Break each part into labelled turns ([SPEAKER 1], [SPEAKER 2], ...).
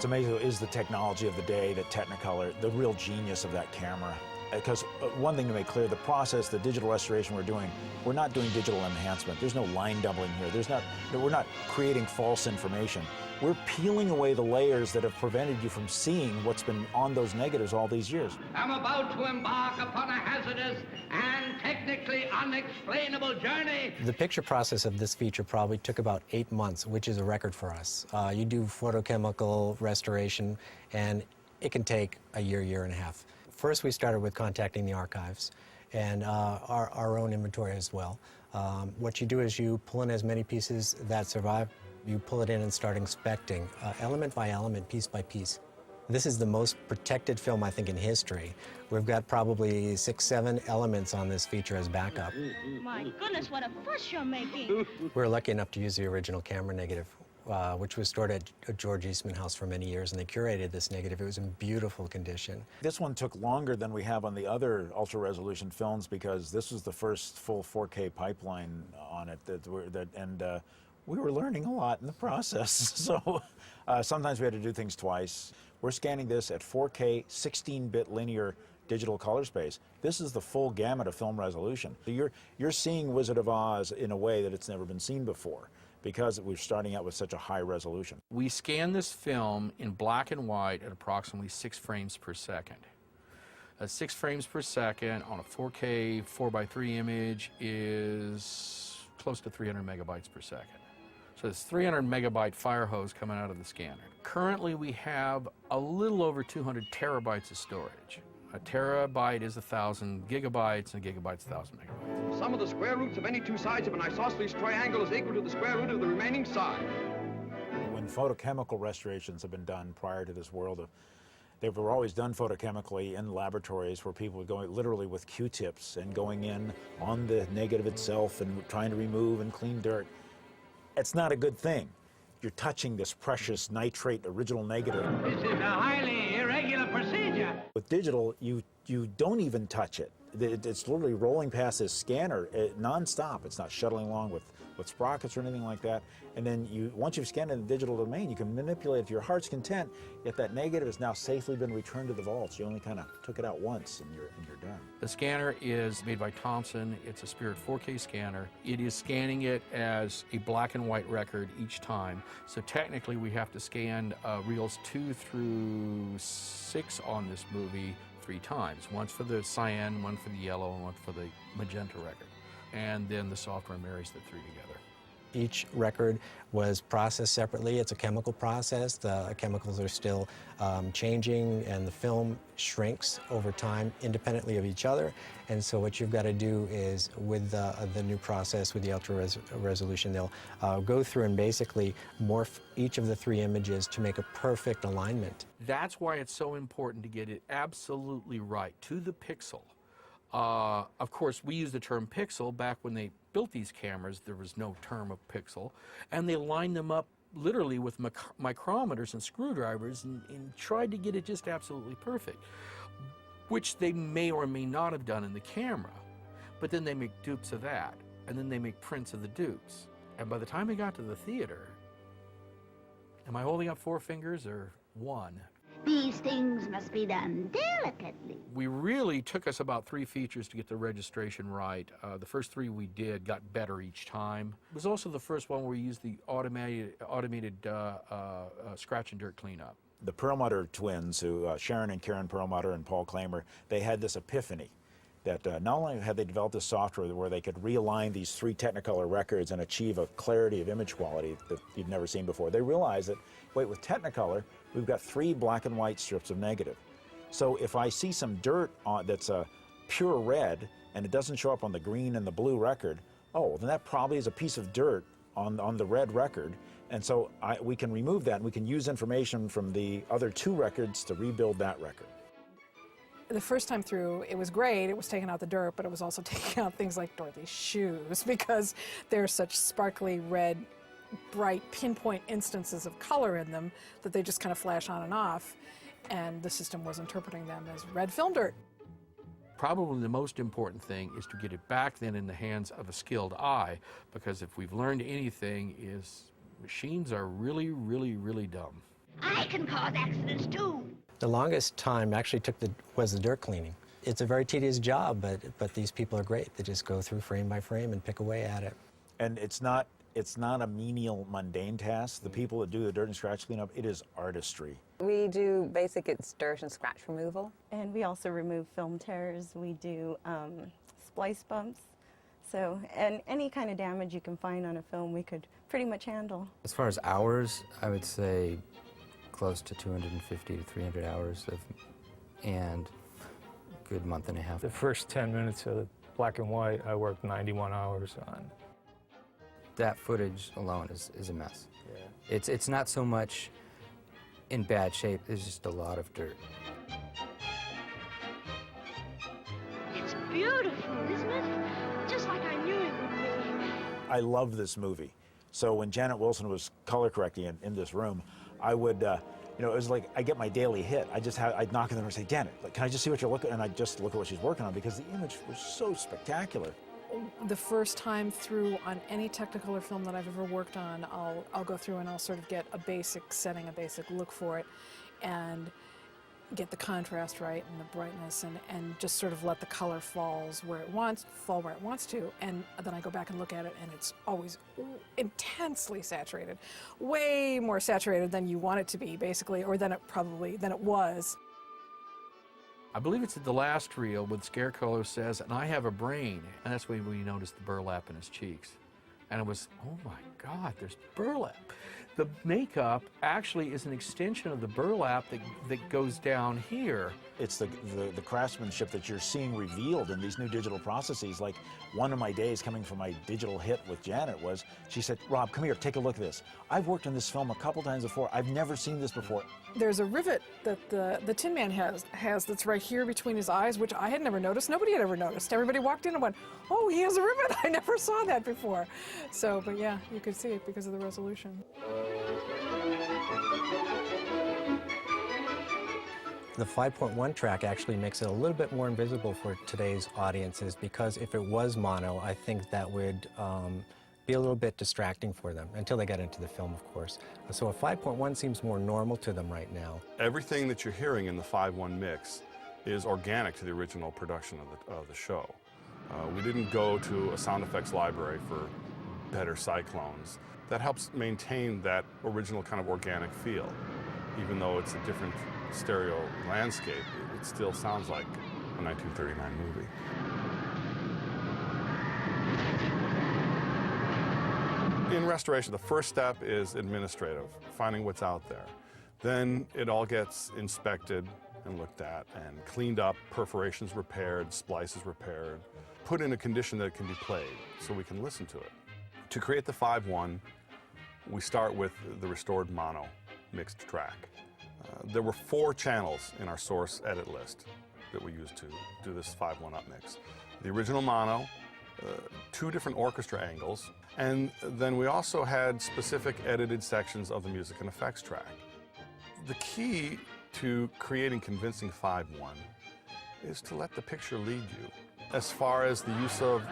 [SPEAKER 1] What's amazing is the technology of the day, the Technicolor, the real genius of that camera. Because one thing to make clear, the process, the digital restoration we're doing, we're not doing digital enhancement. There's no line doubling here. We're not creating false information. We're peeling away the layers that have prevented you from seeing what's been on those negatives all these years.
[SPEAKER 2] I'm about to embark upon a hazardous and technically unexplainable journey.
[SPEAKER 3] The picture process of this feature probably took about 8 months, which is a record for us. You do photochemical restoration, and it can take a year, year and a half. First, we started with contacting the archives and our own inventory as well. What you do is you pull in as many pieces that survive. You pull it in and start inspecting, element by element, piece by piece. This is the most protected film, I think, in history. We've got probably 6, 7 elements on this feature as backup.
[SPEAKER 4] My goodness, what a fuss you're making.
[SPEAKER 3] We're lucky enough to use the original camera negative, which was stored at George Eastman House for many years, and they curated this negative. It was in beautiful condition.
[SPEAKER 1] This one took longer than we have on the other ultra-resolution films because this was the first full 4K pipeline on it, we were learning a lot in the process. So sometimes we had to do things twice. We're scanning this at 4K, 16-bit linear digital color space. This is the full gamut of film resolution. You're seeing Wizard of Oz in a way that it's never been seen before, because we're starting out with such a high resolution.
[SPEAKER 5] We scan this film in black and white at approximately 6 frames per second. 6 frames per second on a 4K 4:3 image is close to 300 megabytes per second. So it's 300 megabyte fire hose coming out of the scanner. Currently we have a little over 200 terabytes of storage. A terabyte is 1,000 gigabytes, and a gigabyte's 1,000 megabytes.
[SPEAKER 6] The sum of the square roots of any two sides of an isosceles triangle is equal to the square root of the remaining side.
[SPEAKER 1] When photochemical restorations have been done prior to this world, they were always done photochemically in laboratories where people would go literally with Q-tips and going in on the negative itself and trying to remove and clean dirt. It's not a good thing. You're touching this precious nitrate original negative.
[SPEAKER 2] This is a highly irregular procedure.
[SPEAKER 1] With digital, you don't even touch it. It's literally rolling past this scanner non-stop. It's not shuttling along with sprockets or anything like that. And then once you've scanned it in the digital domain, you can manipulate it to your heart's content, yet that negative has now safely been returned to the vaults. You only kind of took it out once and you're done.
[SPEAKER 5] The scanner is made by Thomson. It's a Spirit 4K scanner. It is scanning it as a black and white record each time. So technically we have to scan reels 2 through 6 on this movie 3 times. Once for the cyan, one for the yellow, and one for the magenta record. And then the software marries the 3 together.
[SPEAKER 3] Each record was processed separately. It's a chemical process. The chemicals are still changing, and the film shrinks over time independently of each other. And so what you've got to do is, with the new process, with the ultra-resolution, they'll go through and basically morph each of the 3 images to make a perfect alignment.
[SPEAKER 5] That's why it's so important to get it absolutely right, to the pixel. Of course, we use the term pixel. Back when they built these cameras, there was no term of pixel, and they lined them up literally with micrometers and screwdrivers and tried to get it just absolutely perfect, which they may or may not have done in the camera. But then they make dupes of that, and then they make prints of the dupes. And by the time they got to the theater, am I holding up 4 fingers or 1?
[SPEAKER 4] These things must be done delicately.
[SPEAKER 5] We really took us about 3 features to get the registration right. The first 3 we did got better each time. It was also the first one where we used the automated scratch and dirt cleanup.
[SPEAKER 1] The Perlmutter twins, Sharon and Karen Perlmutter and Paul Klamer, they had this epiphany that not only had they developed this software where they could realign these 3 Technicolor records and achieve a clarity of image quality that you've never seen before, they realized that, wait, with Technicolor, we've got 3 black and white strips of negative. So if I see some dirt that's a pure red and it doesn't show up on the green and the blue record, oh, then that probably is a piece of dirt on the red record. And so we can remove that, and we can use information from the other 2 records to rebuild that record.
[SPEAKER 7] The first time through, it was great. It was taking out the dirt, but it was also taking out things like Dorothy's shoes, because they're such sparkly red, bright pinpoint instances of color in them that they just kind of flash on and off, and the system was interpreting them as red film dirt.
[SPEAKER 5] Probably the most important thing is to get it back then in the hands of a skilled eye, because if we've learned anything is machines are really, really, really dumb.
[SPEAKER 4] I can cause accidents too.
[SPEAKER 3] The longest time actually was the dirt cleaning. It's a very tedious job, but these people are great. They just go through frame by frame and pick away at it.
[SPEAKER 1] And it's not a menial, mundane task. The people that do the dirt and scratch cleanup, it is artistry.
[SPEAKER 8] We do it's dirt and scratch removal.
[SPEAKER 9] And we also remove film tears. We do splice bumps. So, and any kind of damage you can find on a film, we could pretty much handle.
[SPEAKER 10] As far as hours, I would say close to 250 to 300 hours and a good month and a half.
[SPEAKER 11] The first 10 minutes of black and white, I worked 91 hours on.
[SPEAKER 10] That footage alone is a mess.
[SPEAKER 11] Yeah.
[SPEAKER 10] It's not so much in bad shape, there's just a lot of dirt.
[SPEAKER 4] It's beautiful, isn't it? Just like I knew it would be.
[SPEAKER 1] I love this movie. So when Janet Wilson was color correcting in this room, I would, you know, it was like I get my daily hit. I'd knock on the door and say, Janet, like, can I just see what you're looking at? And I'd just look at what she's working on because the image was so spectacular.
[SPEAKER 7] The first time through on any Technicolor film that I've ever worked on, I'll go through and I'll sort of get a basic setting, a basic look for it, and get the contrast right and the brightness, and just sort of let the color fall where it wants to, and then I go back and look at it, and it's always intensely saturated, way more saturated than you want it to be, basically, or than it was.
[SPEAKER 5] I believe it's at the last reel when Scarecolor says, and I have a brain. And that's when we noticed the burlap in his cheeks. And it was, oh my God, there's burlap. The makeup actually is an extension of the burlap that goes down here.
[SPEAKER 1] It's the craftsmanship that you're seeing revealed in these new digital processes. Like one of my days coming from my digital hit with Janet was, she said, Rob, come here, take a look at this. I've worked on this film a couple times before. I've never seen this before.
[SPEAKER 7] There's a rivet that the Tin Man has that's right here between his eyes, which I had never noticed. Nobody had ever noticed. Everybody walked in and went, oh, he has a rivet. I never saw that before. So, but yeah, you could see it because of the resolution.
[SPEAKER 3] The 5.1 track actually makes it a little bit more invisible for today's audiences because if it was mono, I think that would be a little bit distracting for them until they got into the film, of course. So a 5.1 seems more normal to them right now.
[SPEAKER 12] Everything that you're hearing in the 5.1 mix is organic to the original production of the show. We didn't go to a sound effects library for better cyclones. That helps maintain that original kind of organic feel. Even though it's a different stereo landscape, it still sounds like a 1939 movie. In restoration, the first step is administrative, finding what's out there. Then it all gets inspected and looked at and cleaned up, perforations repaired, splices repaired, put in a condition that it can be played so we can listen to it. To create the 5.1, we start with the restored mono mixed track. There were 4 channels in our source edit list that we used to do this 5.1 up mix. The original mono, 2 different orchestra angles, and then we also had specific edited sections of the music and effects track. The key to creating convincing 5.1 is to let the picture lead you. As far as the use of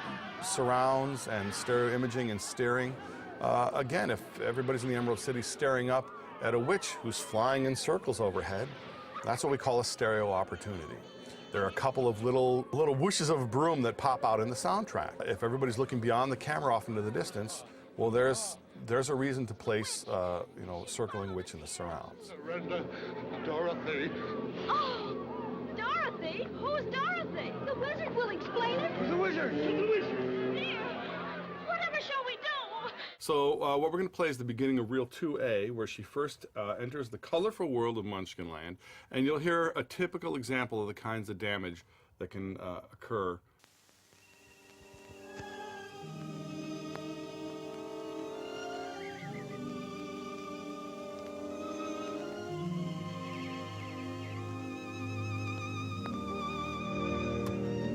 [SPEAKER 12] surrounds and stereo imaging and steering, again, if everybody's in the Emerald City staring up at a witch who's flying in circles overhead, that's what we call a stereo opportunity. There are a couple of little whooshes of a broom that pop out in the soundtrack. If everybody's looking beyond the camera off into the distance, well, there's a reason to place, you know, circling witch in the surrounds.
[SPEAKER 6] Dorothy.
[SPEAKER 4] Oh, Dorothy? Who's Dorothy? The wizard will explain it.
[SPEAKER 6] The wizard. The wizard.
[SPEAKER 4] Dear, whatever shall we do?
[SPEAKER 12] So what we're going to play is the beginning of Reel 2A, where she first enters the colorful world of Munchkinland, and you'll hear a typical example of the kinds of damage that can occur.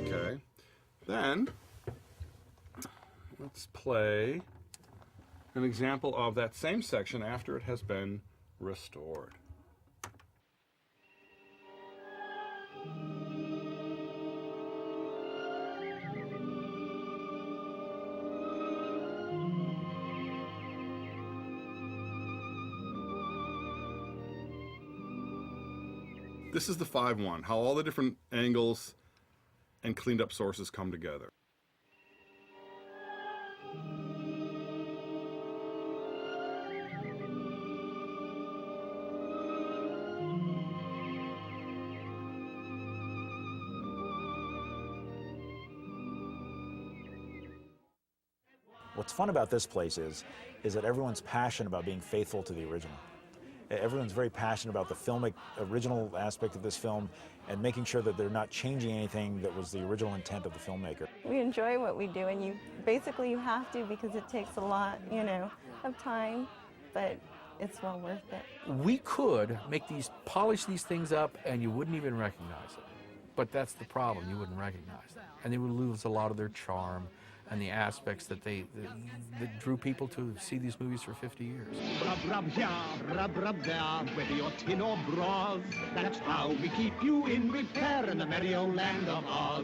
[SPEAKER 12] Okay, then let's play an example of that same section after it has been restored. This is the 5-1, how all the different angles and cleaned up sources come together.
[SPEAKER 1] What's fun about this place is that everyone's passionate about being faithful to the original. Everyone's very passionate about the original aspect of this film and making sure that they're not changing anything that was the original intent of the filmmaker.
[SPEAKER 9] We enjoy what we do, and you have to, because it takes a lot, of time, but it's well worth it.
[SPEAKER 5] We could polish these things up and you wouldn't even recognize it. But that's the problem, you wouldn't recognize them. And they would lose a lot of their charm and the aspects that drew people to see these movies for 50 years.
[SPEAKER 2] Rub, rub here, rub there, whether you're tin or bras. That's how we keep you in repair in the merry old land of Oz.